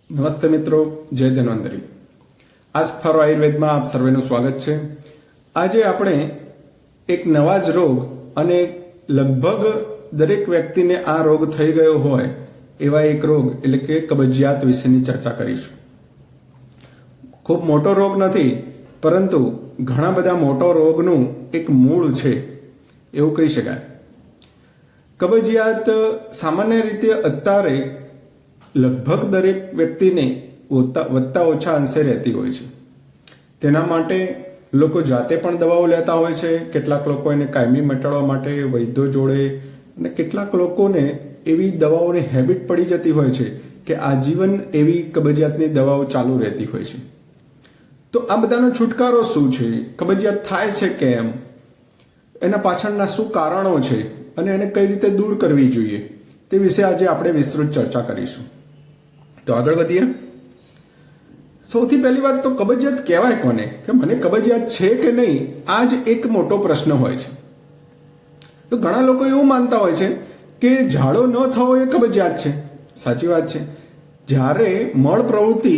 નમસ્તે મિત્રો, જય ધન્વંતરી. આસ્ક ફોર આયુર્વેદમાં આપ સર્વેનું સ્વાગત છે. આજે આપણે એક નવા જ રોગ અને લગભગ દરેક વ્યક્તિને આ રોગ થઈ ગયો હોય એવા એક રોગ એટલે કે કબજિયાત વિશેની ચર્ચા કરીશું. ખૂબ મોટો રોગ નથી, પરંતુ ઘણા બધા મોટો રોગનું એક મૂળ છે એવું કહી શકાય. કબજિયાત સામાન્ય રીતે અત્યારે લગભગ દરેક વ્યક્તિને વધતા ઓછા અંશે રહેતી હોય છે. તેના માટે લોકો જાતે પણ દવાઓ લેતા હોય છે. કેટલાક લોકો એને કાયમી મટાડવા માટે વૈદ્યો જોડે, અને કેટલાક લોકોને એવી દવાઓની હેબિટ પડી જતી હોય છે કે આજીવન એવી કબજિયાતની દવાઓ ચાલુ રહેતી હોય છે. તો આ બધાનો છુટકારો શું છે? કબજિયાત થાય છે કેમ? એના પાછળના શું કારણો છે અને એને કઈ રીતે દૂર કરવી જોઈએ તે વિશે આજે આપણે વિસ્તૃત ચર્ચા કરીશું. તો આગળ વધીએ. સૌથી પહેલી વાત તો કબજિયાત કહેવાય કોને? કે મને કબજિયાત છે કે નહીં, આ જ એક મોટો પ્રશ્ન હોય છે. તો ઘણા લોકો એવું માનતા હોય છે કે ઝાડો ન થવો એ કબજિયાત છે. સાચી વાત છે. જ્યારે મળ પ્રવૃત્તિ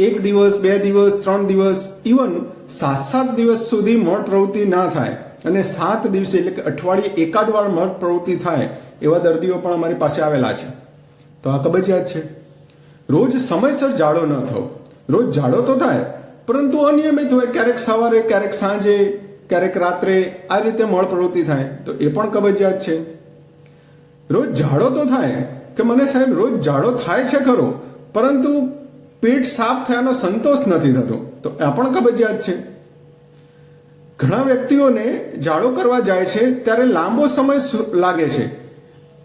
1 દિવસ 2 દિવસ 3 દિવસ ઇવન 7 દિવસ સુધી મળ પ્રવૃત્તિ ના થાય અને 7 દિવસે એટલે કે અઠવાડિયે એકાદ વાર મળ પ્રવૃત્તિ થાય એવા દર્દીઓ પણ અમારી પાસે આવેલા છે. તો આ કબજિયાત છે. રોજ સમયસર ઝાડો ન થવો. રોજ ઝાડો તો થાય પરંતુ અનિયમિત હોય, ક્યારેક સવારે ક્યારેક સાંજે ક્યારેક રાત્રે આ રીતે મળ પ્રવૃત્તિ થાય તો એ પણ કબજિયાત છે. રોજ ઝાડો તો થાય કે મને સાહેબ રોજ ઝાડો થાય છે ખરો, પરંતુ પેટ સાફ થયાનો સંતોષ નથી થતો, તો આ પણ કબજિયાત છે. ઘણા વ્યક્તિઓને ઝાડો કરવા જાય છે ત્યારે લાંબો સમય લાગે છે.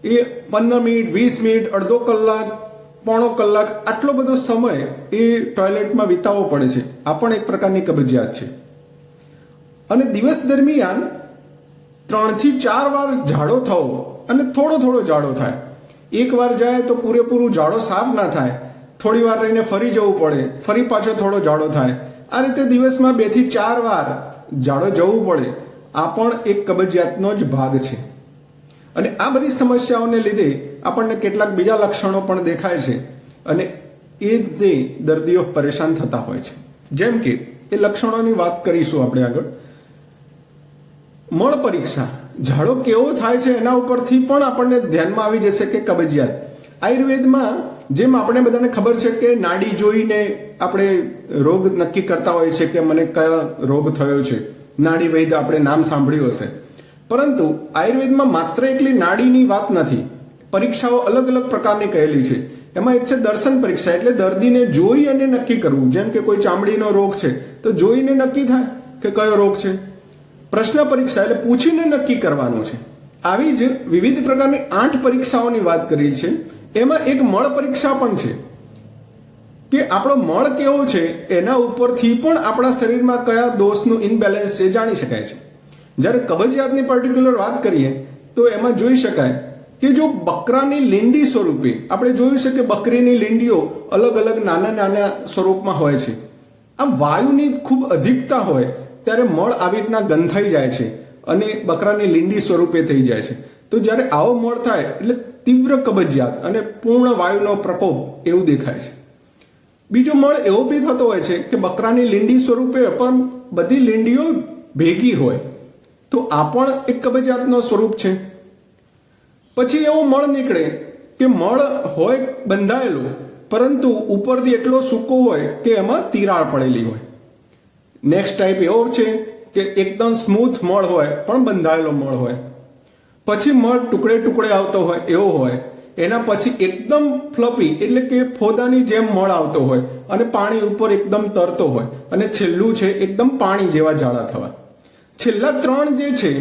એ 15 મિનિટ 20 મિનિટ અડધો કલાક પોણો કલાક આટલો બધો સમય એ ટોયલેટમાં વિતાવવો પડે છે. આ પણ એક પ્રકારની કબજિયાત છે. અને દિવસ દરમિયાન 3 થી 4 વાર ઝાડો થવો અને થોડો થોડો ઝાડો થાય. એક વાર જાય તો પૂરેપૂરું ઝાડો સાફ ના થાય, થોડી વાર રહીને ફરી જવું પડે, ફરી પાછો થોડો ઝાડો થાય. આ રીતે દિવસમાં 2 થી 4 વાર ઝાડો જવું પડે. આ પણ એક કબજિયાતનો જ ભાગ છે. અને આ બધી સમસ્યાઓને લીધે આપણને કેટલાક બીજા લક્ષણો પણ દેખાય છે અને એ રીતે દર્દીઓ પરેશાન થતા હોય છે. જેમ કે એ લક્ષણોની વાત કરીશું આપણે આગળ. મળ પરીક્ષા, ઝાડો કેવો થાય છે એના ઉપરથી પણ આપણને ધ્યાનમાં આવી જશે કે કબજિયાત. આયુર્વેદમાં જેમ આપણે બધાને ખબર છે કે નાડી જોઈને આપણે રોગ નક્કી કરતા હોય છે કે મને કયો રોગ થયો છે, નાડી વૈદ્ય આપણે નામ સાંભળ્યું હશે. પરંતુ આયુર્વેદમાં માત્ર એકલી નાડીની વાત નથી. પરીક્ષાઓ અલગ અલગ પ્રકારની કહેલી છે. એમાં એક છે દર્શન પરીક્ષા, એટલે દર્દીને જોઈ અને નક્કી કરવું. જેમ કે કોઈ ચામડીનો રોગ છે તો જોઈને નક્કી થાય કે કયો રોગ છે. પ્રશ્ન પરીક્ષા એટલે પૂછીને નક્કી કરવાનું છે. આવી જ વિવિધ પ્રકારની 8 પરીક્ષાઓની વાત કરી છે. એમાં એક મળ પરીક્ષા પણ છે કે આપણો મળ કેવો છે એના ઉપરથી પણ આપણા શરીરમાં કયા દોષનું ઇનબેલેન્સ છે જાણી શકાય છે. જ્યારે કબજિયાતની પર્ટિક્યુલર વાત કરીએ તો એમાં જોઈ શકાય કે જો બકરાની લીંડી સ્વરૂપે, આપણે જોયું છે કે બકરીની લીંડીઓ અલગ અલગ નાના નાના સ્વરૂપમાં હોય છે. આ વાયુની ખૂબ અધિકતા હોય ત્યારે મળ આવી રીતના ગંધાઈ જાય છે અને બકરાની લીંડી સ્વરૂપે થઈ જાય છે. તો જ્યારે આવો મળ થાય એટલે તીવ્ર કબજિયાત અને પૂર્ણ વાયુનો પ્રકોપ એવું દેખાય છે. બીજો મળ એવો બી થતો હોય છે કે બકરાની લીંડી સ્વરૂપે પણ બધી લીંડીઓ ભેગી હોય, તો આ પણ એક કબજિયાતનો સ્વરૂપ છે. પછી એવો મળ નીકળે કે મળ હોય બંધાયેલો પરંતુ ઉપરથી એટલો સૂકો હોય કે એમાં તિરાડ પડેલી હોય. નેક્સ્ટ ટાઈપ એવો છે કે એકદમ સ્મૂથ મળ હોય પણ બંધાયેલો મળ હોય. પછી મળ ટુકડે ટુકડે આવતો હોય એવો હોય. એના પછી એકદમ ફ્લફી એટલે કે ફોદાની જેમ મળ આવતો હોય અને પાણી ઉપર એકદમ તરતો હોય. અને છેલ્લું છે એકદમ પાણી જેવા ઝાડા થવા. છેલ્લા 3 જે છે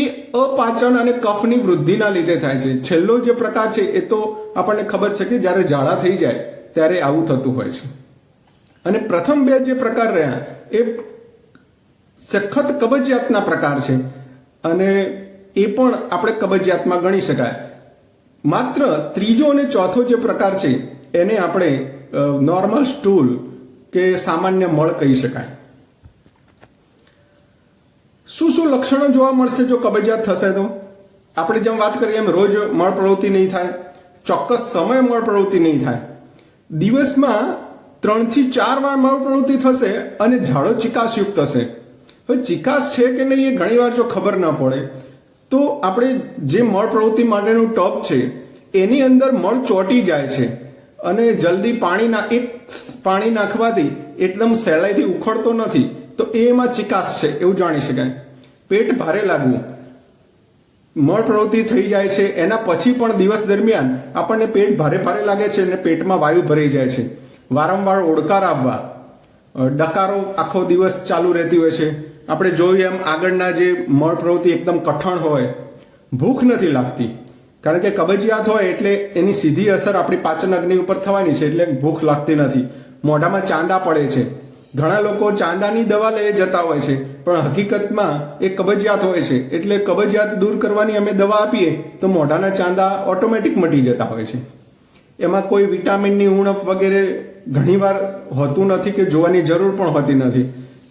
એ અપાચન અને કફની વૃદ્ધિના લીધે થાય છે. છેલ્લો જે પ્રકાર છે એ તો આપણને ખબર છે કે જ્યારે ઝાડા થઈ જાય ત્યારે આવું થતું હોય છે. અને પ્રથમ 2 જે પ્રકાર રહ્યા એ સખત કબજિયાતના પ્રકાર છે અને એ પણ આપણે કબજિયાતમાં ગણી શકાય. માત્ર ત્રીજો અને ચોથો જે પ્રકાર છે એને આપણે નોર્મલ સ્ટૂલ કે સામાન્ય મળ કહી શકાય. શું શું લક્ષણો જોવા મળશે જો કબજિયાત થશે? તો આપણે જેમ વાત કરીએ એમ રોજ મળ પ્રવૃત્તિ નહીં થાય, ચોક્કસ સમય મળ પ્રવૃત્તિ નહીં થાય, દિવસમાં 3 થી 4 વાર મળ પ્રવૃત્તિ થશે અને ઝાડો ચિકાસયુક્ત હશે. હવે ચિકાસ છે કે નહીં એ ઘણીવાર જો ખબર ન પડે તો આપણે જે મળ પ્રવૃત્તિ માટેનું ટબ છે એની અંદર મળ ચોંટી જાય છે અને જલ્દી પાણી નાખવાથી એકદમ સહેલાઈથી ઉખડતો નથી, તો એમાં ચિકાસ છે એવું જાણી શકાય. પેટ ભારે લાગવું, મળ પ્રવૃત્તિ થઈ જાય છે એના પછી પણ દિવસ દરમિયાન આપણને પેટ ભારે ભારે લાગે છે અને પેટમાં વાયુ ભરાઈ જાય છે. વારંવાર ઓડકાર આવવા, ડકારો આખો દિવસ ચાલુ રહેતી હોય છે. આપણે જોઈએ એમ આગળના જે મળ પ્રવૃત્તિ એકદમ કઠણ હોય. ભૂખ નથી લાગતી, કારણ કે કબજિયાત હોય એટલે એની સીધી અસર આપણી પાચન અગ્નિ ઉપર થવાની છે, એટલે ભૂખ લાગતી નથી. મોઢામાં ચાંદા પડે છે. ઘણા લોકો ચાંદાની દવા લઈ જતા હોય છે, પણ હકીકતમાં એ કબજિયાત હોય છે. એટલે કબજિયાત દૂર કરવાની અમે દવા આપીએ તો મોઢાના ચાંદા ઓટોમેટિક મટી જતા હોય છે. એમાં કોઈ વિટામિનની ઉણપ વગેરે ઘણીવાર હોતું નથી કે જોવાની જરૂર પણ હોતી નથી,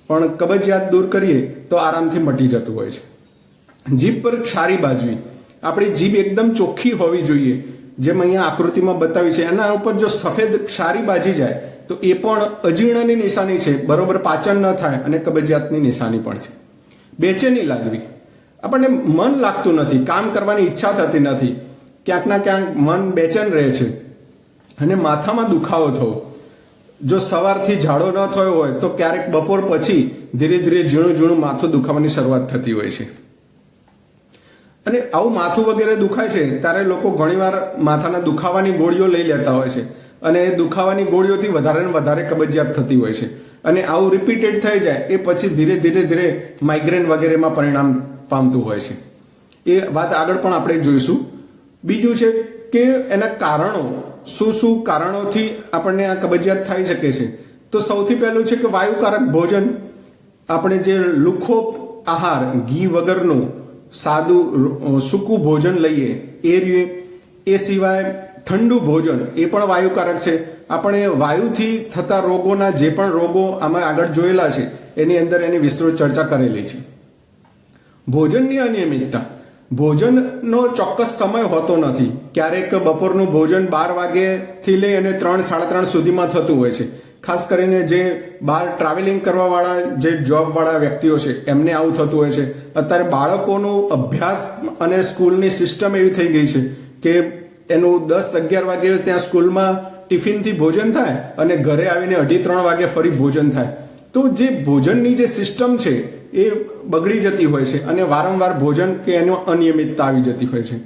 પણ કબજિયાત દૂર કરીએ તો આરામથી મટી જતું હોય છે. જીભ પર ક્ષારી બાજવી, આપણી જીભ એકદમ ચોખ્ખી હોવી જોઈએ, જેમ અહીંયા આકૃતિમાં બતાવી છે. એના ઉપર જો સફેદ ક્ષારી બાજી જાય તો એ પણ અજીર્ણની નિશાની છે, બરોબર પાચન ન થાય અને કબજિયાતની નિશાની પણ છે. બેચેની લાગવી, આપણને મન લાગતું નથી, કામ કરવાની ઈચ્છા થતી નથી, ક્યાંક ના ક્યાંક મન બેચેન રહે છે. અને માથામાં દુખાવો થવો, જો સવારથી ઝાડો ન થયો હોય તો ક્યારેક બપોર પછી ધીરે ધીરે ઝીણું માથું દુખાવાની શરૂઆત થતી હોય છે. અને આવું માથું વગેરે દુખાય છે ત્યારે લોકો ઘણીવાર માથાના દુખાવાની ગોળીઓ લઈ લેતા હોય છે અને એ દુખાવાની ગોળીઓથી વધારે ને વધારે કબજિયાત થતી હોય છે. અને આવું રિપીટેડ થઈ જાય એ પછી ધીરે ધીરે માઇગ્રેન વગેરેમાં પરિણામ પામતું હોય છે. એ વાત આગળ પણ આપણે જોઈશું. બીજું છે કે એના કારણો, શું કારણોથી આપણને આ કબજિયાત થઈ શકે છે. તો સૌથી પહેલું છે કે વાયુકારક ભોજન, આપણે જે લુખો આહાર, ઘી વગરનું સાદું સૂકું ભોજન લઈએ એ રીતે. એ સિવાય ઠંડુ ભોજન એ પણ વાયુકારક છે. આપણે વાયુથી થતા રોગોના જે પણ રોગો આમાં આગળ જોયેલા છે એની અંદર એની વિસ્તૃત ચર્ચા કરેલી છે. ભોજનની અનિયમિતતા, ભોજનનો ચોક્કસ સમય હોતો નથી. ક્યારેક બપોરનું ભોજન 12 વાગ્યાથી લઈ અને 3-3:30 સુધીમાં થતું હોય છે. ખાસ કરીને જે બહાર ટ્રાવેલિંગ કરવાવાળા જે જોબવાળા વ્યક્તિઓ છે એમને આવું થતું હોય છે. અત્યારે બાળકોનું અભ્યાસ અને સ્કૂલની સિસ્ટમ એવી થઈ ગઈ છે કે એનું 10-11 વાગે ત્યાં સ્કૂલમાં ટિફિનથી ભોજન થાય અને ઘરે આવીને 2:30-3 વાગે ફરી ભોજન થાય. તો જે ભોજનની જે સિસ્ટમ છે એ બગડી જતી હોય છે અને વારંવાર ભોજન કે એનો અનિયમિતતા આવી જતી હોય છે.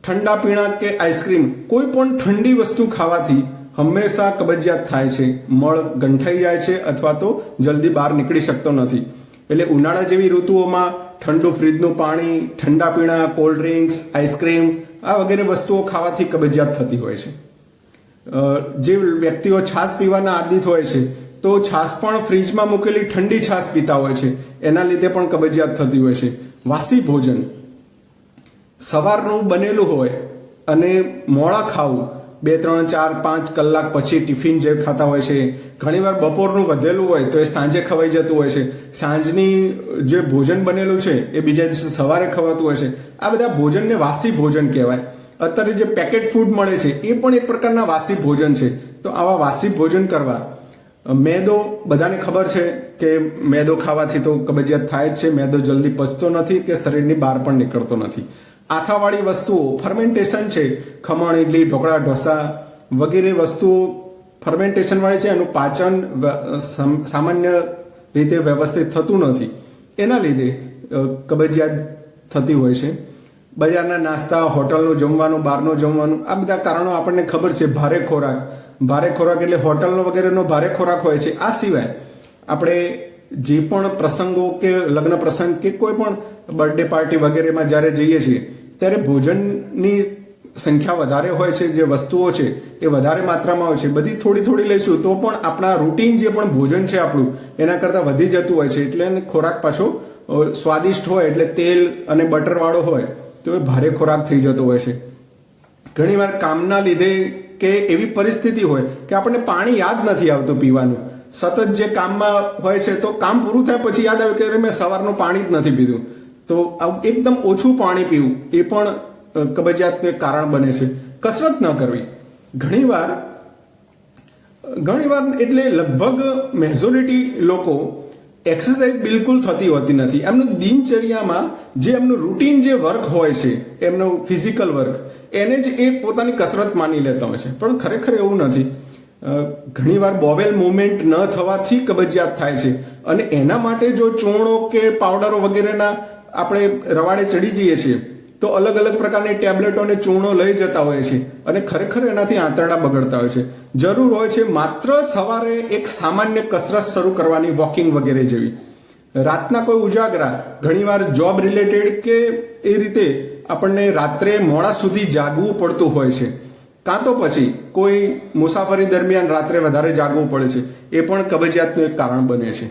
ઠંડા પીણા કે આઈસ્ક્રીમ, કોઈ પણ ઠંડી વસ્તુ ખાવાથી હંમેશા કબજિયાત થાય છે, મળ ગંઠાઈ જાય છે અથવા તો જલ્દી બહાર નીકળી શકતો નથી. એટલે ઉનાળા જેવી ઋતુઓમાં ઠંડુ ફ્રીજનું પાણી, ઠંડા પીણા, કોલ્ડ ડ્રિંક્સ, આઈસ્ક્રીમ આ વગેરે વસ્તુઓ ખાવાથી કબજિયાત થતી હોય છે. જે વ્યક્તિઓ છાશ પીવાના આદિત હોય છે તો છાશ પણ ફ્રીજમાં મૂકેલી ઠંડી છાશ પીતા હોય છે, એના લીધે પણ કબજિયાત થતી હોય છે. વાસી ભોજન, સવારનું બનેલું હોય અને મોડા ખાવું, 2-3-4-5 કલાક પછી ટિફિન જે ખાતા હોય છે. ઘણીવાર બપોરનું વધેલું હોય તો એ સાંજે ખવાઈ જતું હોય છે. સાંજની જે ભોજન બનેલું છે એ બીજા દિવસે સવારે ખવાતું હોય છે. આ બધા ભોજનને વાસી ભોજન કહેવાય. અત્યારે જે પેકેટ ફૂડ મળે છે એ પણ એક પ્રકારના વાસી ભોજન છે. તો આવા વાસી ભોજન કરવા. મેદો, બધાને ખબર છે કે મેદો ખાવાથી તો કબજિયાત થાય જ છે. મેદો જલ્દી પચતો નથી કે શરીરની બહાર પણ નીકળતો નથી. આથાવાળી વસ્તુઓ, ફર્મેન્ટેશન છે, ખમણ, ઇડલી, ઢોકળા, ઢોસા વગેરે વસ્તુઓ ફર્મેન્ટેશન વાળી છે, એનું પાચન સામાન્ય રીતે વ્યવસ્થિત થતું નથી, એના લીધે કબજિયાત થતી હોય છે. બજારના નાસ્તા, હોટલનું જમવાનું, બહારનું જમવાનું, આ બધા કારણો આપણને ખબર છે. ભારે ખોરાક એટલે હોટલનો વગેરેનો ભારે ખોરાક હોય છે. આ સિવાય આપણે જે પણ પ્રસંગો કે લગ્ન પ્રસંગ કે કોઈ પણ બર્થડે પાર્ટી વગેરેમાં જ્યારે જઈએ છીએ ત્યારે ભોજનની સંખ્યા વધારે હોય છે, જે વસ્તુઓ છે એ વધારે માત્રામાં હોય છે. બધી થોડી લઈશું તો પણ આપણા રૂટીન જે પણ ભોજન છે આપણું એના કરતાં વધી જતું હોય છે. એટલે ખોરાક પાછો સ્વાદિષ્ટ હોય એટલે તેલ અને બટરવાળો હોય તો એ ભારે ખોરાક થઈ જતો હોય છે. ઘણીવાર કામના લીધે કે એવી પરિસ્થિતિ હોય કે આપણને પાણી યાદ નથી આવતું પીવાનું. સતત જે કામમાં હોય છે તો કામ પૂરું થાય પછી યાદ આવે કે મેં સવારનું પાણી જ નથી પીધું. તો એકદમ ઓછું પાણી પીવું એ પણ કબજિયાતનું એક કારણ બને છે. કસરત ન કરવી, ઘણીવાર ઘણીવાર એટલે લગભગ મેજોરિટી લોકો એક્સરસાઇઝ બિલકુલ થતી હોતી નથી. એમનું દિનચર્યામાં જે એમનું રૂટીન જે વર્ક હોય છે, એમનું ફિઝિકલ વર્ક, એને જ એ પોતાની કસરત માની લેતા હોય છે, પણ ખરેખર એવું નથી. ઘણીવાર બોવેલ મુવમેન્ટ ન થવાથી કબજિયાત થાય છે, અને એના માટે જો ચૂર્ણો કે પાવડરો વગેરેના આપણે રવાડે ચડી જઈએ છીએ તો અલગ અલગ પ્રકારની ટેબ્લેટો અને ચૂર્ણો લઈ જતા હોય છે, અને ખરેખર એનાથી આંતરડા બગડતા હોય છે. જરૂર હોય છે માત્ર સવારે એક સામાન્ય કસરત શરૂ કરવાની, વોકિંગ વગેરે જેવી. રાતના કોઈ ઉજાગરા, ઘણીવાર જોબ રિલેટેડ કે એ રીતે આપણને રાત્રે મોડા સુધી જાગવું પડતું હોય છે, કાં તો પછી કોઈ મુસાફરી દરમિયાન રાત્રે વધારે જાગવું પડે છે, એ પણ કબજિયાતનું એક કારણ બને છે.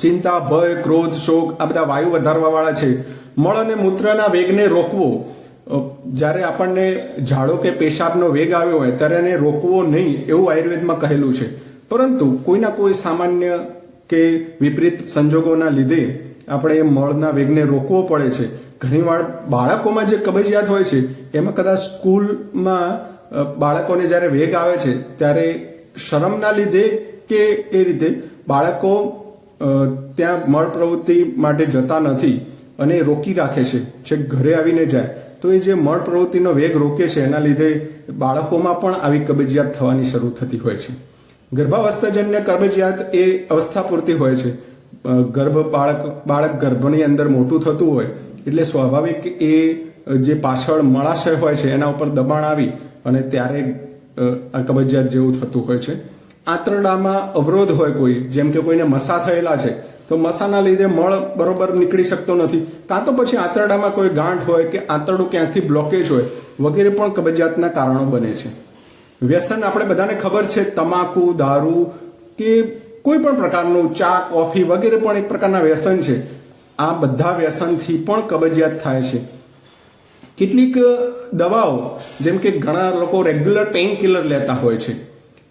ચિંતા, ભય, ક્રોધ, શોક આ બધા વાયુ વધારવા વાળા છે. મળ અને મૂત્રના વેગને રોકવો, જ્યારે આપણને ઝાડો કે પેશાબનો વેગ આવ્યો હોય ત્યારે એને રોકવો નહીં એવું આયુર્વેદમાં કહેલું છે. પરંતુ કોઈના કોઈ સામાન્ય કે વિપરીત સંજોગોના લીધે આપણે એ મળના વેગને રોકવો પડે છે. ઘણીવાર બાળકોમાં જે કબજિયાત હોય છે એમાં કદાચ સ્કૂલમાં બાળકોને જ્યારે વેગ આવે છે ત્યારે શરમના લીધે કે એ રીતે બાળકો ત્યાં મળ પ્રવૃત્તિ માટે જતા નથી અને રોકી રાખે છે. છેક ઘરે આવીને જાય તો એ જે મળ પ્રવૃત્તિનો વેગ રોકે છે એના લીધે બાળકોમાં પણ આવી કબજિયાત થવાની શરૂ થતી હોય છે. ગર્ભાવસ્થાજન્ય કબજિયાત એ અવસ્થા પૂરતી હોય છે. બાળક ગર્ભની અંદર મોટું થતું હોય એટલે સ્વાભાવિક એ જે પાછળ મળાશય હોય છે એના ઉપર દબાણ આવી અને ત્યારે આ કબજિયાત જેવું થતું હોય છે. આંતરડામાં અવરોધ હોય કોઈ, જેમ કે કોઈને મસા થયેલા છે તો મસાના લીધે મળ બરોબર નીકળી શકતો નથી, કાં તો પછી આંતરડામાં કોઈ ગાંઠ હોય કે આંતરડું ક્યાંકથી બ્લોકેજ હોય વગેરે પણ કબજિયાતના કારણો બને છે. વ્યસન આપણે બધાને ખબર છે, તમાકુ, દારૂ કે કોઈ પણ પ્રકારનું ચા, કોફી વગેરે પણ એક પ્રકારના વ્યસન છે. આ બધા વ્યસનથી પણ કબજિયાત થાય છે. કેટલીક દવાઓ, જેમ કે ઘણા લોકો રેગ્યુલર પેઇન કિલર લેતા હોય છે,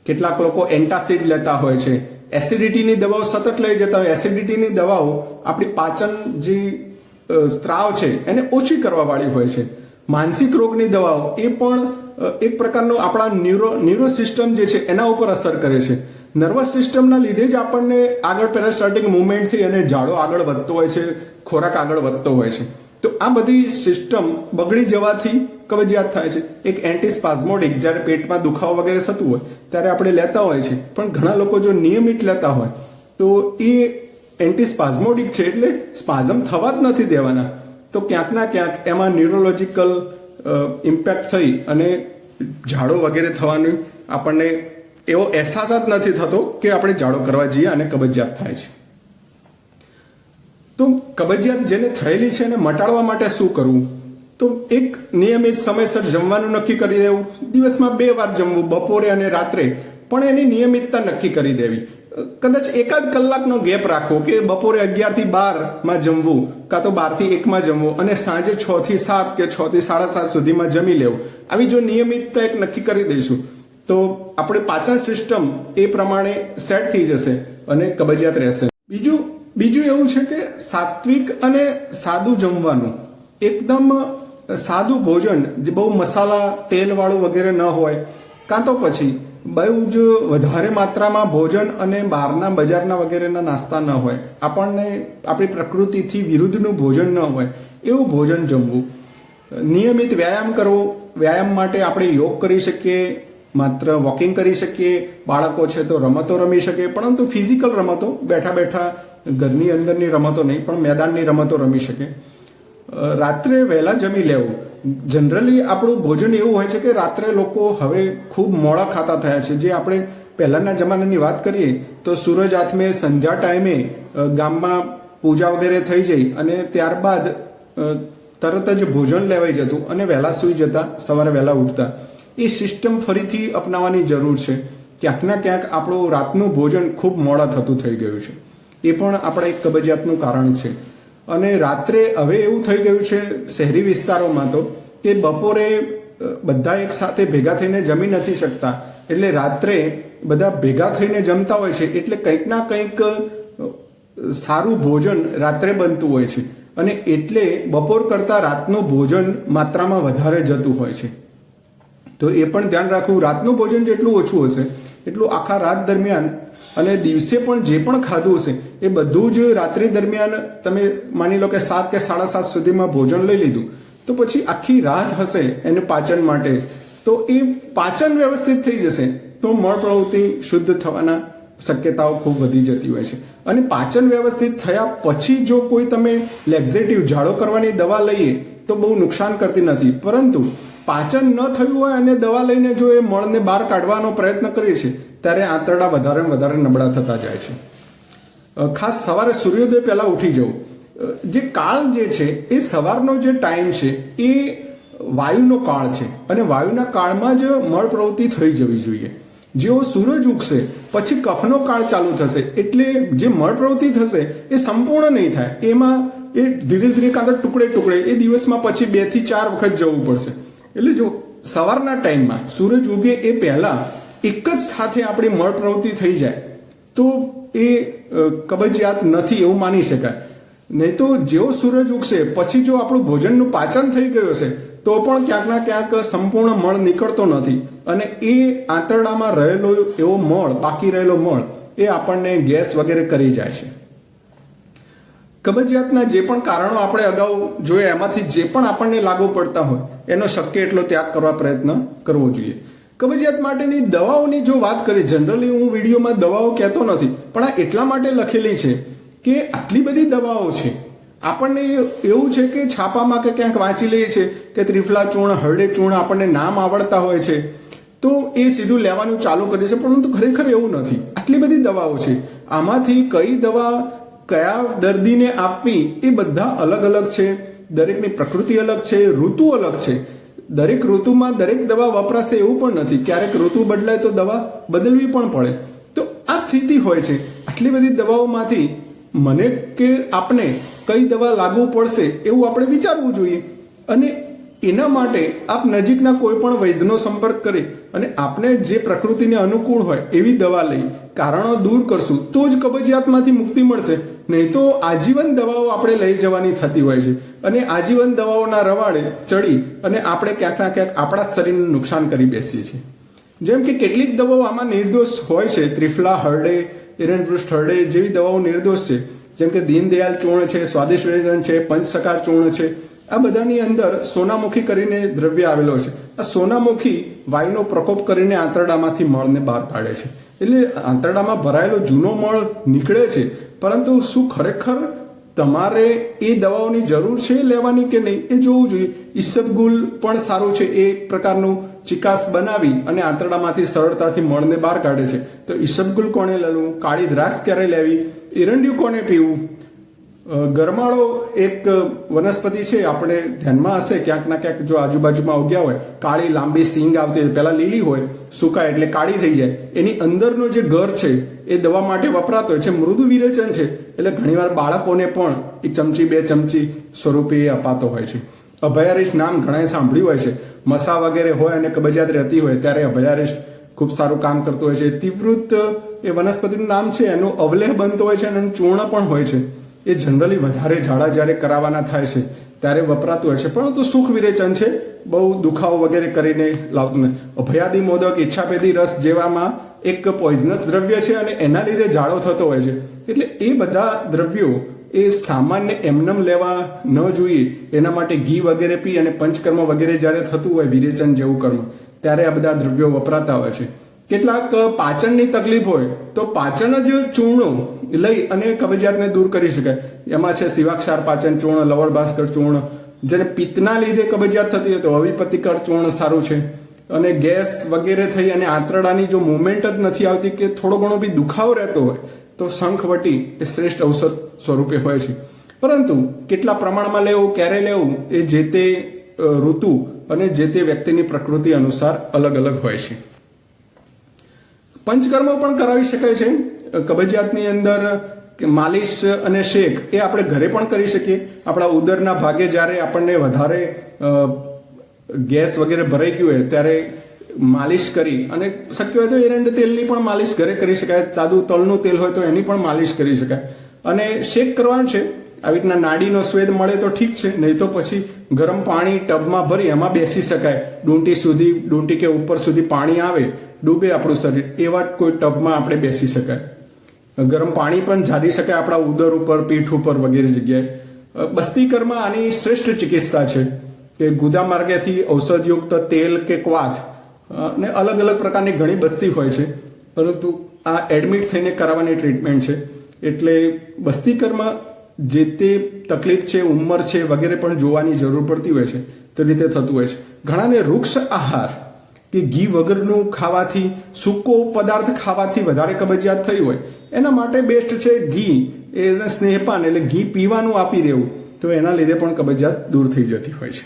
કેટલાક લોકો એન્ટાસિડ લેતા હોય છે, એસિડિટીની દવાઓ સતત લઈ જતા હોય. એસિડિટીની દવાઓ આપણી પાચન જે સ્ત્રાવ છે એને ઓછી કરવા વાળી હોય છે. માનસિક રોગની દવાઓ એ પણ એક પ્રકારનો આપણા ન્યુરો સિસ્ટમ જે છે એના ઉપર અસર કરે છે. નર્વસ સિસ્ટમના લીધે જ આપણને આગળ પેરાસ્ટાટિક મુવમેન્ટથી અને ઝાડો આગળ વધતો હોય છે, ખોરાક આગળ વધતો હોય છે. તો આ બધી સિસ્ટમ બગડી જવાથી કબજિયાત થાય છે. એક એન્ટીસ્પાઝમોડિક, જ્યારે પેટમાં દુખાવો વગેરે થતું હોય ત્યારે આપણે લેતા હોય છે, પણ ઘણા લોકો જો નિયમિત લેતા હોય તો એ એન્ટીસ્પાઝમોડિક છે એટલે સ્પાઝમ થવા જ નથી દેવાના, તો ક્યાંક ના ક્યાંક એમાં ન્યુરોલોજિકલ ઇમ્પેક્ટ થઈ અને ઝાડો વગેરે થવાનું આપણને એવો અહેસાસ જ નથી થતો કે આપણે ઝાડો કરવા જઈએ અને કબજિયાત થાય છે. તો કબજિયાત જેને થયેલી છે એને મટાડવા માટે શું કરવું? તો એક નિયમિત સમયસર જમવાનું નક્કી કરી દેવું. દિવસમાં 2 વાર જમવું, બપોરે અને રાત્રે, પણ એની નિયમિતતા નક્કી કરી દેવી. કદાચ એકાદ કલાકનો ગેપ રાખવો કે બપોરે 11 થી 12 માં જમવું, કાં તો 12 થી 1 માં જમવું અને સાંજે 6 થી 7 કે 6 થી 7:30 સુધીમાં જમી લેવું. આવી જો નિયમિતતા એક નક્કી કરી દઈશું તો આપણી પાચન સિસ્ટમ એ પ્રમાણે સેટ થઈ જશે અને કબજિયાત રહેશે. બીજું એવું છે કે સાત્વિક અને સાદું જમવાનું. એકદમ સાદું ભોજન, જે બહુ મસાલા, તેલવાળું વગેરે ન હોય, કાં તો પછી બહુ જ વધારે માત્રામાં ભોજન અને બહારના બજારના વગેરેના નાસ્તા ન હોય, આપણને આપણી પ્રકૃતિથી વિરુદ્ધનું ભોજન ન હોય એવું ભોજન જમવું. નિયમિત વ્યાયામ કરવો. વ્યાયામ માટે આપણે યોગ કરી શકીએ, માત્ર વોકિંગ કરી શકીએ, બાળકો છે તો રમતો રમી શકે, પરંતુ ફિઝિકલ રમતો, બેઠા બેઠા ઘરની અંદરની રમતો નહીં પણ મેદાનની રમતો રમી શકે. રાત્રે વહેલા જમી લેવું. જનરલી આપણું ભોજન એવું હોય છે કે રાત્રે લોકો હવે ખૂબ મોડા ખાતા થયા છે. જે આપણે પહેલાંના જમાનાની વાત કરીએ તો સૂરજ આથમે સંધ્યા ટાઈમે ગામમાં પૂજા વગેરે થઈ જઈ અને ત્યારબાદ તરત જ ભોજન લેવાઈ જતું અને વહેલા સૂઈ જતા, સવારે વહેલા ઉઠતા. એ સિસ્ટમ ફરીથી અપનાવવાની જરૂર છે. ક્યાંક ના ક્યાંક આપણું રાતનું ભોજન ખૂબ મોડા થતું થઈ ગયું છે. એ પણ આપણા એક કબજિયાતનું કારણ છે. અને રાત્રે હવે એવું થઈ ગયું છે શહેરી વિસ્તારોમાં તો કે બપોરે બધા એક સાથે ભેગા થઈને જમી નથી શકતા, એટલે રાત્રે બધા ભેગા થઈને જમતા હોય છે, એટલે કંઈક ના કંઈક સારું ભોજન રાત્રે બનતું હોય છે અને એટલે બપોર કરતાં રાતનું ભોજન માત્રામાં વધારે જતું હોય છે. તો એ પણ ધ્યાન રાખવું. રાતનું ભોજન જેટલું ઓછું હશે એટલું આખા રાત દરમિયાન અને દિવસે પણ જે પણ ખાધું હશે એ બધું જ રાત્રિ દરમિયાન તમે માની લો કે 7 કે 7:30 સુધીમાં ભોજન લઈ લીધું તો પછી આખી રાત હશે એને પાચન માટે, તો એ પાચન વ્યવસ્થિત થઈ જશે તો મળ પ્રવૃત્તિ શુદ્ધ થવાના શક્યતાઓ ખૂબ વધી જતી હોય છે. અને પાચન વ્યવસ્થિત થયા પછી જો કોઈ તમે લેક્ઝેટિવ ઝાડો કરવાની દવા લઈએ તો બહુ નુકસાન કરતી નથી, પરંતુ પાચન ન થયું હોય અને દવા લઈને જો એ મળને બહાર કાઢવાનો પ્રયત્ન કરીએ છીએ ત્યારે આંતરડા વધારે વધારે નબળા થતા જાય છે. ખાસ સવારે સૂર્યોદય પહેલા ઉઠી જવું. જે કાળ જે છે એ સવારનો જે ટાઈમ છે એ વાયુનો કાળ છે અને વાયુના કાળમાં જ મળ પ્રવૃત્તિ થઈ જવી જોઈએ. જેવો સૂરજ ઉગશે પછી કફનો કાળ ચાલુ થશે એટલે જે મળ પ્રવૃત્તિ થશે એ સંપૂર્ણ નહીં થાય, એમાં એ ધીરે ધીરે કાં તો ટુકડે ટુકડે એ દિવસમાં પછી 2 થી 4 વખત જવું પડશે. એટલે જો સવારના ટાઈમમાં સૂરજ ઉગે એ પહેલા એક જ સાથે આપણી મળ પ્રવૃત્તિ થઈ જાય તો એ કબજિયાત નથી એવું માની શકાય. નહીં તો જેવો સૂરજ ઉગશે પછી જો આપણું ભોજનનું પાચન થઈ ગયું હશે તો પણ ક્યાંકના ક્યાંક સંપૂર્ણ મળ નીકળતો નથી અને એ આંતરડામાં રહેલો એવો મળ, બાકી રહેલો મળ એ આપણને ગેસ વગેરે કરી જાય છે. કબજિયાતના જે પણ કારણો આપણે અગાઉ જોયા એમાંથી જે પણ આપણને લાગુ પડતા હોય એનો શક્ય એટલો ત્યાગ કરવા પ્રયત્ન કરવો જોઈએ. કબજિયાત માટેની દવાઓની જો વાત કરીએ, જનરલી હું વિડીયોમાં દવાઓ કહેતો નથી પણ આ એટલા માટે લખેલી છે કે આટલી બધી દવાઓ છે, આપણને એવું છે કે છાપામાં કે ક્યાંક વાંચી લઈએ છે કે ત્રિફલા ચૂર્ણ, હરડે ચૂર્ણ આપણને નામ આવડતા હોય છે તો એ સીધું લેવાનું ચાલુ કરીએ છે, પરંતુ ખરેખર એવું નથી. આટલી બધી દવાઓ છે, આમાંથી કઈ દવા કયા દર્દીને આપવી એ બધા અલગ અલગ છે, દરેકની પ્રકૃતિ અલગ છે, ઋતુ અલગ છે. દરેક ઋતુમાં દરેક દવા વપરાશે એવું પણ નથી, ક્યારેક ઋતુ બદલાય તો દવા બદલવી પણ પડે. તો આ સ્થિતિ હોય છે. આટલી બધી દવાઓમાંથી મને કે આપને કઈ દવા લાગુ પડશે એવું આપણે વિચારવું જોઈએ અને એના માટે આપ નજીકના કોઈ પણ વૈદ્યનો સંપર્ક કરી અને આપને જે પ્રકૃતિને અનુકૂળ હોય એવી દવા લઈ કારણો દૂર કરશું તો જ કબજિયાતમાંથી મુક્તિ મળશે. નહીં તો આજીવન દવાઓ આપણે લઈ જવાની થતી હોય છે અને આજીવન દવાઓના રવાડે ચડી અને આપણે ક્યાંક ના ક્યાંક આપણા શરીરને નુકસાન કરી બેસીએ છીએ. જેમ કે કેટલીક દવાઓ આમાં નિર્દોષ હોય છે, ત્રિફલા, હરડે, એરંડવૃષ્ટ હરડે જેવી દવાઓ નિર્દોષ છે, જેમ કે દીનદયાલ ચૂર્ણ છે, સ્વાદિષ્ટ વ્યંજન છે, પંચસકાર ચૂર્ણ છે. આ બધાની અંદર સોનામુખી કરીને દ્રવ્ય આવેલો છે. આ સોનામુખી વાયુનો પ્રકોપ કરીને આંતરડામાંથી મળને બહાર કાઢે છે. એટલે આંતરડામાં ભરાયેલો જૂનો મળ નીકળે છે, પરંતુ શું ખરેખર તમારે એ દવાઓની જરૂર છે લેવાની કે નહીં એ જોવું જોઈએ. ઈસબગુલ પણ સારું છે, એ પ્રકારનું ચિકાસ બનાવી અને આંતરડામાંથી સરળતાથી મળને બહાર કાઢે છે. તો ઈસબગુલ કોને લેવું, કાળી દ્રાક્ષ ક્યારે લેવી, એરંડિયું કોને પીવું. ગરમાળો એક વનસ્પતિ છે, આપણે ધ્યાનમાં હશે ક્યાંક ના ક્યાંક જો આજુબાજુમાં ઉગ્યા હોય, કાળી લાંબી સિંગ આવતી હોય, પહેલા લીલી હોય, સુકાય એટલે કાળી થઈ જાય, એની અંદરનો જે ગર છે એ દવા માટે વપરાતો હોય છે. મૃદુ વિરેચન છે એટલે ઘણીવાર બાળકોને પણ 1 ચમચી 2 ચમચી સ્વરૂપે એ અપાતો હોય છે. અભયારીશ નામ ઘણાએ સાંભળ્યું હોય છે. મસા વગેરે હોય અને કબજિયાત રહેતી હોય ત્યારે અભયારીશ ખૂબ સારું કામ કરતું હોય છે. તીવ્રત એ વનસ્પતિનું નામ છે, એનો અવલેહ બનતો હોય છે અને એનું ચૂર્ણ પણ હોય છે. એ જનરલી વધારે ઝાડા જ્યારે કરાવવાના થાય છે ત્યારે વપરાતું હોય છે, પરંતુ સુખ વિરેચન છે, બહુ દુખાવો વગેરે કરીને લાવતું નથી. અભયાદી મોદક, ઈચ્છાભેદી રસ જેવામાં એક પોઈઝનસ દ્રવ્ય છે અને એના લીધે ઝાડો થતો હોય છે. એટલે એ બધા દ્રવ્યો એ સામાન્ય એમનેમ લેવા ન જોઈએ. એના માટે ઘી વગેરે પી અને પંચકર્મ વગેરે જ્યારે થતું હોય વિરેચન જેવું કર્મ ત્યારે આ બધા દ્રવ્યો વપરાતા હોય છે. કેટલાક પાચનની તકલીફ હોય તો પાચન જ ચૂર્ણો લઈ અને કબજિયાતને દૂર કરી શકાય. એમાં છે શિવાક્ષાર પાચન ચૂર્ણ, લવળ ભાસ્કર ચૂર્ણ. જેને પિત્તના લીધે કબજિયાત થતી હોય તો અવિપતિકર ચૂર્ણ સારું છે. અને ગેસ વગેરે થઈ અને આંતરડાની જો મુવમેન્ટ જ નથી આવતી કે થોડો ઘણો બી દુખાવો રહેતો હોય તો શંખવટી એ શ્રેષ્ઠ ઔષધ સ્વરૂપે હોય છે. પરંતુ કેટલા પ્રમાણમાં લેવું, ક્યારે લેવું એ જે તે ઋતુ અને જે તે વ્યક્તિની પ્રકૃતિ અનુસાર અલગ અલગ હોય છે. પંચકર્મ પણ કરાવી શકાય છે. કબજિયાતની અંદર માલિશ અને શેક એ આપણે ઘરે પણ કરી શકીએ. આપણા ઉદરના ભાગે જ્યારે આપણને વધારે ગેસ વગેરે ભરાઈ ગયું હોય ત્યારે માલિશ કરી અને શક્ય હોય તો એરંડ તેલની પણ માલિશ ઘરે કરી શકાય. સાદું તલનું તેલ હોય તો એની પણ માલિશ કરી શકાય. અને શેક કરવાનું છે આવી રીતના નાડીનો સ્વેદ મળે તો ઠીક છે, નહીં તો પછી ગરમ પાણી ટબમાં ભરી એમાં બેસી શકાય. ડૂંટી કે ઉપર સુધી પાણી આવે, ડૂબે આપણું શરીર, એવા કોઈ ટબમાં આપણે બેસી શકાય. ગરમ પાણી પણ ઝાડી શકાય આપણા ઉદર ઉપર, પીઠ ઉપર વગેરે જગ્યાએ. બસ્તીકરમાં આની શ્રેષ્ઠ ચિકિત્સા છે કે ગુદા માર્ગેથી ઔષધયુક્ત તેલ કે ક્વાથ ને અલગ અલગ પ્રકારની ઘણી બસ્તી હોય છે, પરંતુ આ એડમિટ થઈને કરાવવાની ટ્રીટમેન્ટ છે. એટલે બસ્તીકરમાં જે તે તકલીફ છે, ઉંમર છે વગેરે પણ જોવાની જરૂર પડતી હોય છે, તે રીતે થતું હોય છે. ઘણાને વૃક્ષ આહાર કે ઘી વગરનું ખાવાથી, સૂકો પદાર્થ ખાવાથી વધારે કબજિયાત થઈ હોય, એના માટે બેસ્ટ છે ઘી. એ સ્નેહપાન એટલે ઘી પીવાનું આપી દેવું, તો એના લીધે પણ કબજિયાત દૂર થઈ જતી હોય છે.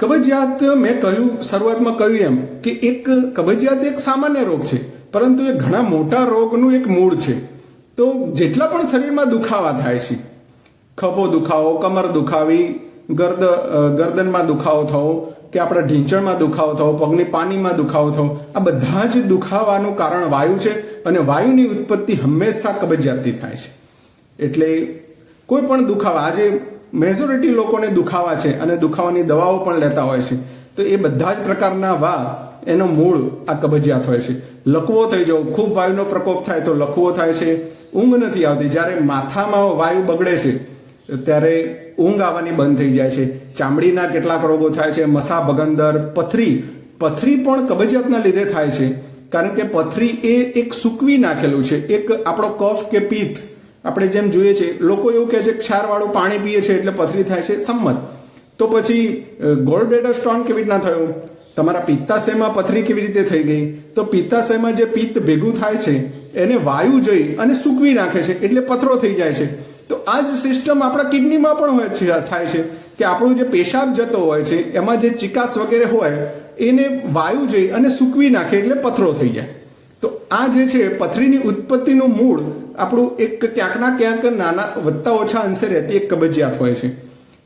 કબજિયાત મેં શરૂઆતમાં કહ્યું એમ કે કબજિયાત એક સામાન્ય રોગ છે, પરંતુ એ ઘણા મોટા રોગનું એક મૂળ છે. તો જેટલા પણ શરીરમાં દુખાવા થાય છે, ખભો દુખાવો, કમર દુખાવી, ગરદનમાં દુખાવો થવો કે આપણા ઢીંચણમાં દુખાવો થવો, પગની પાનીમાં દુખાવો થવો, આ બધા જ દુખાવાનું કારણ વાયુ છે. અને વાયુની ઉત્પત્તિ હંમેશા કબજિયાતથી થાય છે. એટલે કોઈ પણ દુખાવા, આજે મેજોરિટી લોકોને દુખાવા છે અને દુખાવાની દવાઓ પણ લેતા હોય છે, તો એ બધા જ પ્રકારના એનો મૂળ આ કબજિયાત હોય છે. લકવો થઈ જવો, ખૂબ વાયુનો પ્રકોપ થાય તો લકવો થાય છે. ઊંઘ નથી આવતી, જ્યારે માથામાં વાયુ બગડે છે ત્યારે ઊંઘ આવવાની બંધ થઈ જાય છે. ચામડીના કેટલાક રોગો થાય છે, મસા ભગંદર, પથરી પણ કબજિયાતના લીધે થાય છે. કારણ કે પથરી એ એક સૂકવી નાખેલું છે, એક આપણો કફ કે પિત્ત. આપણે જેમ જોઈએ છે, લોકો એવું કહે છે ક્ષારવાળું પાણી પીએ છે એટલે પથરી થાય છે, સંમત. તો પછી ગોલ્ડ બ્લેડર સ્ટોન કેવી રીતના થયો? તમારા પિત્તાશયમાં પથરી કેવી રીતે થઈ ગઈ? તો પિત્તાશયમાં જે પિત્ત ભેગું થાય છે એને વાયુ જઈ અને સૂકવી નાખે છે, એટલે પથરો થઈ જાય છે. તો આ જ સિસ્ટમ આપણા કિડનીમાં પણ થાય છે કે આપણું જે પેશાબ જતો હોય છે એમાં જે ચિકાસ વગેરે હોય એને વાયુ જઈ અને સૂકવી નાખે એટલે પથરો થઈ જાય. તો આ જે છે પથરીની ઉત્પત્તિનું મૂળ આપણું એક ક્યાંકના ક્યાંક નાના વધતા ઓછા અંશે રહેતી એક કબજિયાત હોય છે.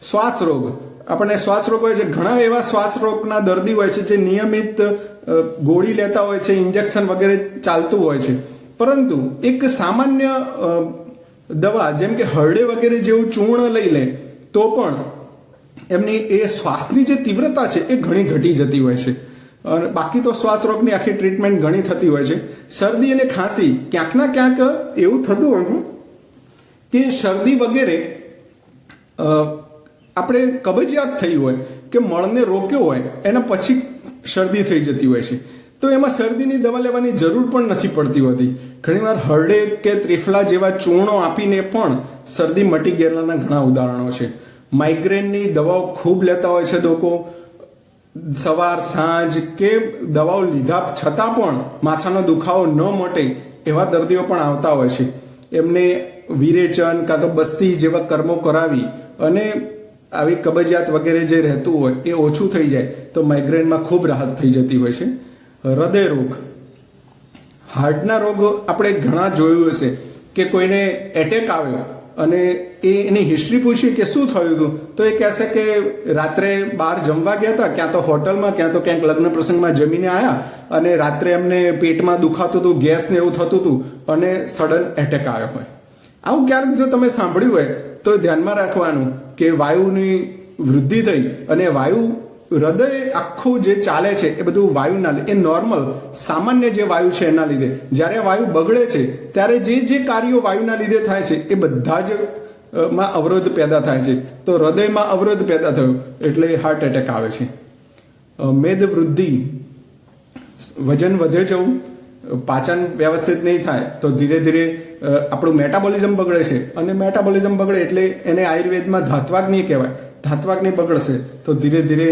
શ્વાસ રોગ, આપણને શ્વાસ રોગ હોય છે. ઘણા એવા શ્વાસ રોગના દર્દી હોય છે જે નિયમિત ગોળી લેતા હોય છે, ઇન્જેક્શન વગેરે ચાલતું હોય છે, પરંતુ એક સામાન્ય દવા જેમ કે હરડે વગેરે જેવું ચૂર્ણ લઈ લે તો પણ એમની એ શ્વાસની જે તીવ્રતા છે એ ઘણી ઘટી જતી હોય છે. અને બાકી તો શ્વાસ રોગની આખી ટ્રીટમેન્ટ ઘણી થતી હોય છે. શરદી અને ખાંસી, ક્યાંકના ક્યાંક એવું થતું હોય છે કે શરદી વગેરે આપણે કબજિયાત થઈ હોય કે મળને રોક્યો હોય એના પછી શરદી થઈ જતી હોય છે, તો એમાં શરદીની દવા લેવાની જરૂર પણ નથી પડતી હોતી. ઘણીવાર હરડે કે ત્રિફલા જેવા ચૂર્ણો આપીને પણ શરદી મટી ગયેલાના ઘણા ઉદાહરણો છે. માઇગ્રેનની દવાઓ ખૂબ લેતા હોય છે લોકો, સવાર સાંજ કે દવાઓ લીધા છતાં પણ માથાનો દુખાવો ન મટે એવા દર્દીઓ પણ આવતા હોય છે. એમને વિરેચન કાં તો બસ્તી જેવા કર્મો કરાવી અને આવી કબજિયાત વગેરે જે રહેતું હોય એ ઓછું થઈ જાય તો માઇગ્રેનમાં ખૂબ રાહત થઈ જતી હોય છે. હૃદય રોગ, હાર્ટના રોગ આપણે ઘણા જોયું હશે કે કોઈને એટેક આવ્યો અને એની હિસ્ટ્રી પૂછી કે શું થયું હતું, તો એ કહેશે કે રાત્રે બહાર જમવા ગયા હતા, ક્યાં તો હોટલમાં ક્યાં તો ક્યાંક લગ્ન પ્રસંગમાં જમીને આવ્યા અને રાત્રે એમને પેટમાં દુખાતું હતું, ગેસ ને એવું થતું હતું અને સડન એટેક આવ્યો હોય. આવું ક્યારેક જો તમે સાંભળ્યું હોય તો ધ્યાનમાં રાખવાનું કે વાયુની વૃદ્ધિ થઈ અને વાયુ હૃદય આખું જે ચાલે છે એ બધું વાયુના લીધે, એ નોર્મલ સામાન્ય જે વાયુ છે એના લીધે. જ્યારે વાયુ બગડે છે ત્યારે જે કાર્યો વાયુના લીધે થાય છે એ બધા જ માં અવરોધ પેદા થાય છે. તો હૃદયમાં અવરોધ પેદા થયો એટલે હાર્ટ એટેક આવે છે. મેદ વૃદ્ધિ, વજન વધે જવું, પાચન વ્યવસ્થિત નહીં થાય તો ધીરે ધીરે આપણું મેટાબોલિઝમ બગડે છે અને મેટાબોલિઝમ બગડે એટલે એને આયુર્વેદમાં ધાત્વાગ્નિ કહેવાય. ધાત્વાગ્નિ બગડશે તો ધીરે ધીરે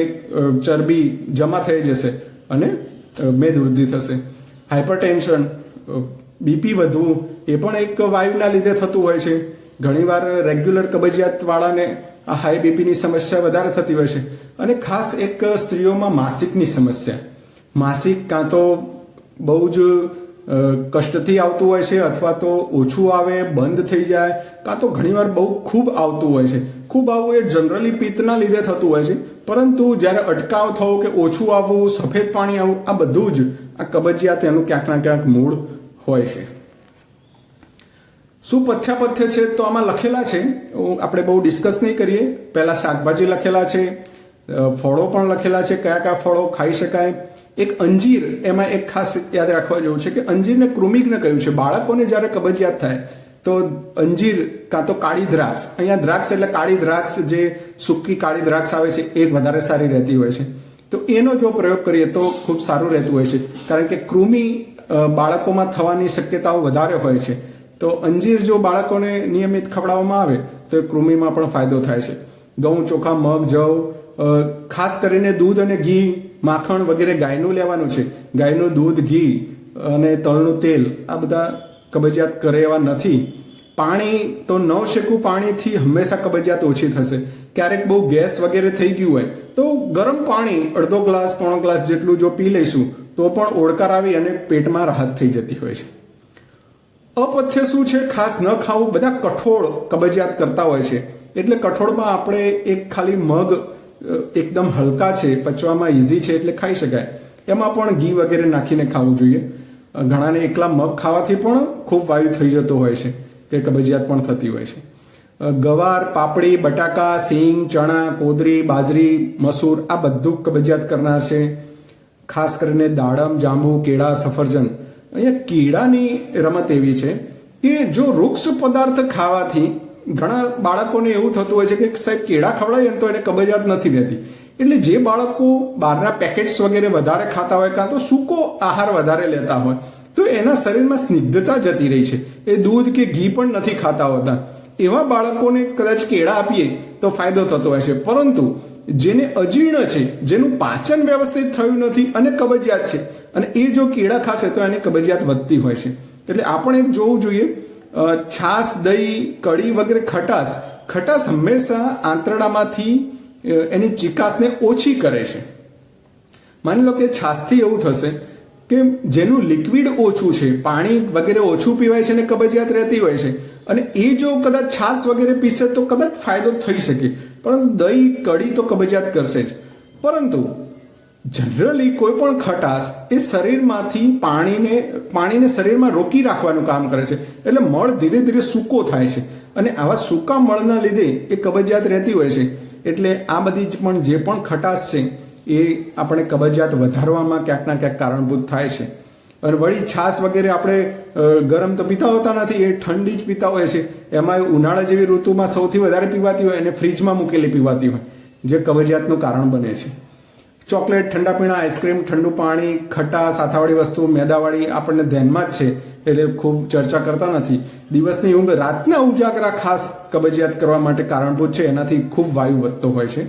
ચરબી જમા થઈ જશે અને મેદ વૃદ્ધિ થશે. હાઇપરટેન્શન, બીપી વધવું એ પણ એક વાયુના લીધે થતું હોય છે. ઘણીવાર રેગ્યુલર કબજિયાત વાળાને આ હાઈ બીપીની સમસ્યા વધારે થતી હોય છે. અને ખાસ એક સ્ત્રીઓમાં માસિકની સમસ્યા, માસિક કાં તો બહુ જ કષ્ટથી આવતું હોય છે અથવા તો ઓછું આવે, બંધ થઈ જાય, કાં તો ઘણીવાર બહુ ખૂબ આવતું હોય છે. ખૂબ આવવું એ જનરલી પિત્તના લીધે થતું હોય છે, પરંતુ જ્યારે અટકાવ થવો કે ઓછું આવવું, સફેદ પાણી આવવું, આ બધું જ આ કબજિયાત એનું ક્યાંક ના ક્યાંક મૂળ હોય છે. શું પથ્યાપથ્ય છે તો આમાં લખેલા છે, આપણે બહુ ડિસ્કસ નહીં કરીએ. પહેલા શાકભાજી લખેલા છે, ફળો પણ લખેલા છે, કયા કયા ફળો ખાઈ શકાય. એક અંજીર, એમાં એક ખાસ યાદ રાખવા જેવું છે કે અંજીરને કૃમિજ્ઞ કહ્યું છે. બાળકોને જ્યારે કબજિયાત થાય તો અંજીર કાં તો કાળી દ્રાક્ષ, અહીંયા દ્રાક્ષ એટલે કાળી દ્રાક્ષ, જે સૂકી કાળી દ્રાક્ષ આવે છે એ વધારે સારી રહેતી હોય છે. તો એનો જો પ્રયોગ કરીએ તો ખૂબ સારું રહેતું હોય છે, કારણ કે કૃમિ બાળકોમાં થવાની શક્યતાઓ વધારે હોય છે. તો અંજીર જો બાળકોને નિયમિત ખવડાવવામાં આવે તો એ કૃમિમાં પણ ફાયદો થાય છે. ઘઉં, ચોખા, મગ, જવ, ખાસ કરીને દૂધ અને ઘી, માખણ વગેરે ગાયનું લેવાનું છે. ગાયનું દૂધ, ઘી અને તલનું તેલ આ બધા કબજિયાત કરે એવા નથી. પાણી તો નવશેકું પાણીથી હંમેશા કબજિયાત ઓછી થશે. ક્યારેક બહુ ગેસ વગેરે થઈ ગયું હોય તો ગરમ પાણી અડધો ગ્લાસ, પોણો ગ્લાસ જેટલું જો પી લઈશું તો પણ ઓડકાર આવી અને પેટમાં રાહત થઈ જતી હોય છે. અપથ્ય શું છે? ખાસ ન ખાવું. બધા કઠોળ કબજિયાત કરતા હોય છે, એટલે કઠોળમાં આપણે એક ખાલી મગ એકદમ હલકા છે, પચવામાં ઇઝી છે એટલે ખાઈ શકાય. એમાં પણ ઘી વગેરે નાખીને ખાવું જોઈએ. ઘણાને એકલા મગ ખાવાથી પણ ખૂબ વાયુ થઈ જતો હોય છે કે કબજિયાત પણ થતી હોય છે. ગવાર, પાપડી, બટાકા, સિંગ, ચણા, કોદરી, બાજરી, મસૂર આ બધું કબજિયાત કરનાર છે. ખાસ કરીને દાડમ, જાંબુ, કેળા, સફરજન. અહીંયા કેળાની રમત એવી છે કે જો વૃક્ષ પદાર્થ ખાવાથી ઘણા બાળકોને એવું થતું હોય છે કે સાહેબ કેળા ખવડાવીએ તો એને કબજિયાત નથી રહેતી. એટલે જે બાળકો બહારના પેકેટ્સ વગેરે વધારે ખાતા હોય કાં તો સૂકો આહાર વધારે લેતા હોય તો એના શરીરમાં સ્નિગ્ધતા જતી રહી છે. એ દૂધ કે ઘી પણ નથી ખાતા હોતા. એવા બાળકોને કદાચ કેળા આપીએ તો ફાયદો થતો હોય છે. પરંતુ જેને અજીર્ણ છે, જેનું પાચન વ્યવસ્થિત થયું નથી અને કબજિયાત છે, અને એ જો કેળા ખાશે તો એની કબજિયાત વધતી હોય છે. એટલે આપણે એક જોવું જોઈએ. છાશ, દહીં, કઢી વગેરે ખટાશ હંમેશા આંતરડામાંથી એની ચિકાસને ઓછી કરે છે. માની લો કે છાશથી એવું થશે કે જેનું લિક્વિડ ઓછું છે, પાણી વગેરે ઓછું પીવાય છે અને કબજિયાત રહેતી હોય છે, અને એ જો કદાચ છાશ વગેરે પીશે તો કદાચ ફાયદો થઈ શકે. પરંતુ દહીં, કઢી તો કબજિયાત કરશે જ. પરંતુ જનરલી કોઈ પણ ખટાશ એ શરીરમાંથી પાણીને શરીરમાં રોકી રાખવાનું કામ કરે છે. એટલે મળ ધીરે ધીરે સૂકો થાય છે, અને આવા સૂકા મળના લીધે એ કબજિયાત રહેતી હોય છે. એટલે આ બધી પણ જે પણ ખટાશ છે એ આપણે કબજિયાત વધારવામાં ક્યાંક ના ક્યાંક કારણભૂત થાય છે. અને વળી છાશ વગેરે આપણે ગરમ તો પીતા હોતા નથી, એ ઠંડી જ પીતા હોય છે. એમાં ઉનાળા જેવી ઋતુમાં સૌથી વધારે પીવાતી હોય અને ફ્રીજમાં મૂકેલી પીવાતી હોય, જે કબજિયાતનું કારણ બને છે. ચોકલેટ, ઠંડા પીણા, આઈસ્ક્રીમ, ઠંડુ પાણી, ખટાશ, સાથાવાળી વસ્તુ, મેદાવાળી આપણને ધ્યાનમાં જ છે એટલે ખૂબ ચર્ચા કરતા નથી. દિવસની ઊંઘ, રાતના ઉજાગરા ખાસ કબજિયાત કરવા માટે કારણભૂત છે. એનાથી ખૂબ વાયુ વધતો હોય છે.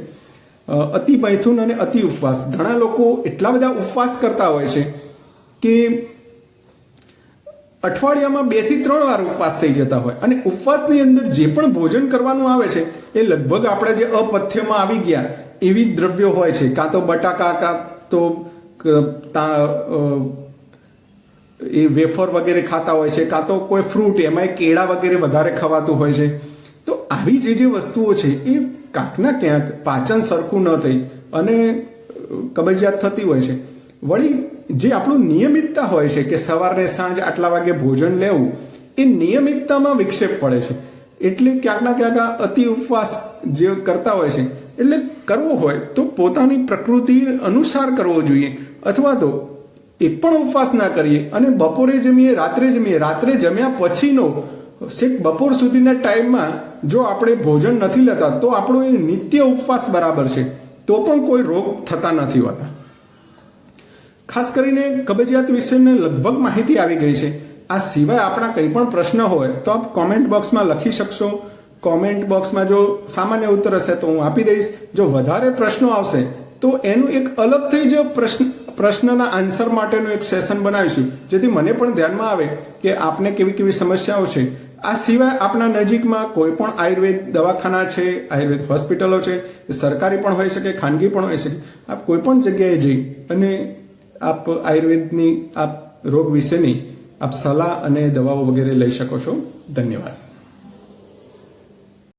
અતિ મૈથુન અને અતિ ઉપવાસ. ઘણા લોકો એટલા બધા ઉપવાસ કરતા હોય છે કે અઠવાડિયામાં 2 થી 3 વાર ઉપવાસ થઈ જતા હોય, અને ઉપવાસની અંદર જે પણ ભોજન કરવાનું આવે છે એ લગભગ આપણે જે અપથ્યમાં આવી ગયા એવી દ્રવ્યો હોય છે. કાં તો બટાકા, કાં તો એ વેફર વગેરે ખાતા હોય છે, કાં તો કોઈ ફ્રૂટ, એમાં કેળા વગેરે વધારે ખવાતું હોય છે. તો આવી જે વસ્તુઓ છે એ ક્યાંકના ક્યાંક પાચન સરખું ન થઈ અને કબજિયાત થતી હોય છે. વળી જે આપણું નિયમિતતા હોય છે કે સવારે સાંજ આટલા વાગે ભોજન લેવું, એ નિયમિતતામાં વિક્ષેપ પડે છે. એટલે ક્યાંક ના ક્યાંક આ અતિ ઉપવાસ જે કરતા હોય છે, એટલે કરવો હોય તો પોતાની પ્રકૃતિ અનુસાર કરવો જોઈએ, અથવા તો એક પણ ઉપવાસ ના કરીએ અને બપોરે જમીએ, રાત્રે જમ્યા પછીનો છેક બપોર સુધીના ટાઈમમાં જો આપણે ભોજન નથી લેતા તો આપણો એ નિત્ય ઉપવાસ બરાબર છે, તો પણ કોઈ રોગ થતા નથી હોતા. ખાસ કરીને કબજિયાત વિશેને લગભગ માહિતી આવી ગઈ છે. આ સિવાય આપણા કંઈ પણ પ્રશ્ન હોય તો આપ કોમેન્ટ બોક્સમાં લખી શકશો. કોમેન્ટ બોક્સમાં જો સામાન્ય ઉત્તર હશે તો હું આપી દઈશ. જો વધારે પ્રશ્નો આવશે તો એનું એક અલગથી જ પ્રશ્નના આન્સર માટેનું એક સેશન બનાવીશું, જેથી મને પણ ધ્યાનમાં આવે કે આપને કેવી સમસ્યાઓ છે. આ સિવાય આપના નજીકમાં કોઈ પણ આયુર્વેદ દવાખાના છે, આયુર્વેદ હોસ્પિટલો છે, એ સરકારી પણ હોઈ શકે, ખાનગી પણ હોઈ શકે. આપ કોઈ પણ જગ્યાએ જઈ અને આપ આયુર્વેદની આપ રોગ વિશેની આપ સલાહ અને દવાઓ વગેરે લઈ શકો છો. ધન્યવાદ.